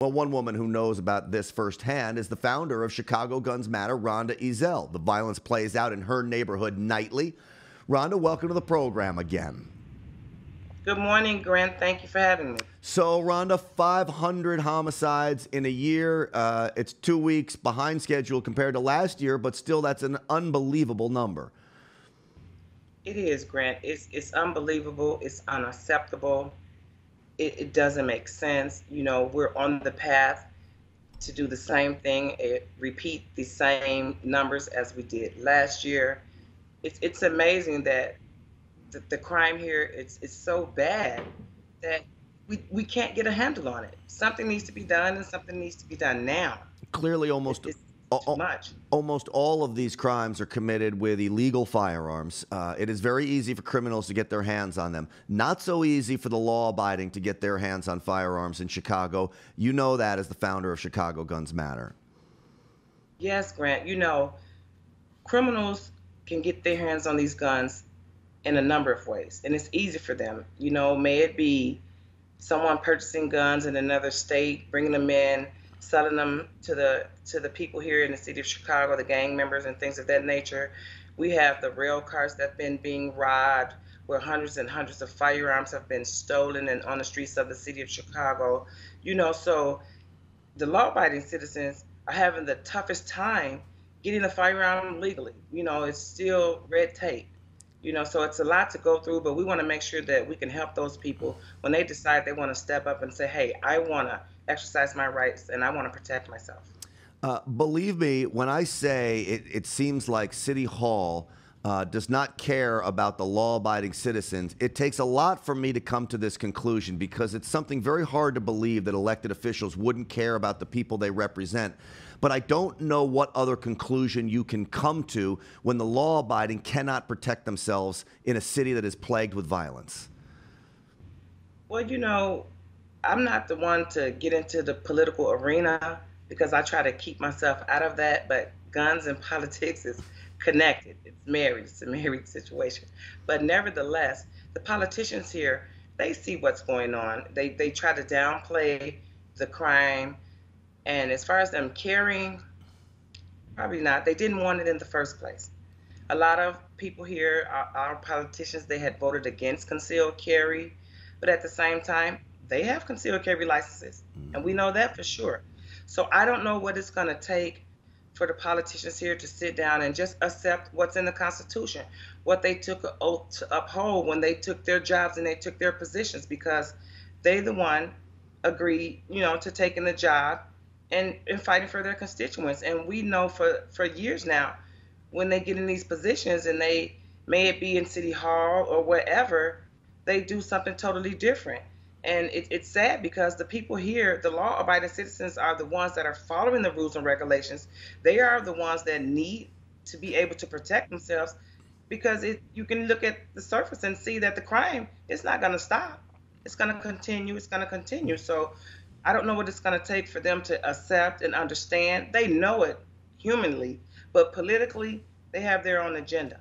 Well, one woman who knows about this firsthand is the founder of Chicago Guns Matter, Rhonda Ezell. The violence plays out in her neighborhood nightly. Rhonda, welcome to the program again. Good morning, Grant. Thank you for having me. So, Rhonda, 500 homicides in a year. It's 2 weeks behind schedule compared to last year, but still, that's an unbelievable number. It is, Grant. It's unbelievable. It's unacceptable. It doesn't make sense. We're on the path to do the same thing, repeat the same numbers as we did last year. It's amazing that the crime here it's so bad that we can't get a handle on it. Something needs to be done, and something needs to be done now. Clearly, It's too much. almost all of these crimes are committed with illegal firearms. It is very easy for criminals to get their hands on them. Not so easy for the law-abiding to get their hands on firearms in Chicago. You know that as the founder of Chicago Guns Matter. Yes, Grant. Criminals can get their hands on these guns in a number of ways, and it's easy for them. May it be someone purchasing guns in another state, bringing them in, selling them to the people here in the city of Chicago, the gang members and things of that nature. We have the rail cars that have been being robbed, where hundreds and hundreds of firearms have been stolen and on the streets of the city of Chicago. So the law-abiding citizens are having the toughest time getting a firearm legally. It's still red tape. So it's a lot to go through, but we want to make sure that we can help those people when they decide they want to step up and say, hey, I want to exercise my rights and I want to protect myself. Believe me when I say it seems like City Hall does not care about the law-abiding citizens. It takes a lot for me to come to this conclusion because it's something very hard to believe that elected officials wouldn't care about the people they represent. But I don't know what other conclusion you can come to when the law-abiding cannot protect themselves in a city that is plagued with violence. Well, I'm not the one to get into the political arena because I try to keep myself out of that, but guns and politics is connected. It's married. It's a married situation. But nevertheless, the politicians here, they see what's going on. They try to downplay the crime. And as far as them caring, probably not. They didn't want it in the first place. A lot of people here, our politicians, they had voted against concealed carry, but at the same time, they have concealed carry licenses, and we know that for sure. So I don't know what it's going to take for the politicians here to sit down and just accept what's in the Constitution, what they took an oath to uphold when they took their jobs and they took their positions, because they the one agreed, to taking the job and fighting for their constituents. And we know for years now, when they get in these positions and they, may it be in City Hall or wherever, they do something totally different. And it's sad because the people here, the law-abiding citizens, are the ones that are following the rules and regulations. They are the ones that need to be able to protect themselves, because you can look at the surface and see that the crime is not going to stop. It's going to continue. It's going to continue. So I don't know what it's going to take for them to accept and understand. They know it humanly, but politically, they have their own agenda.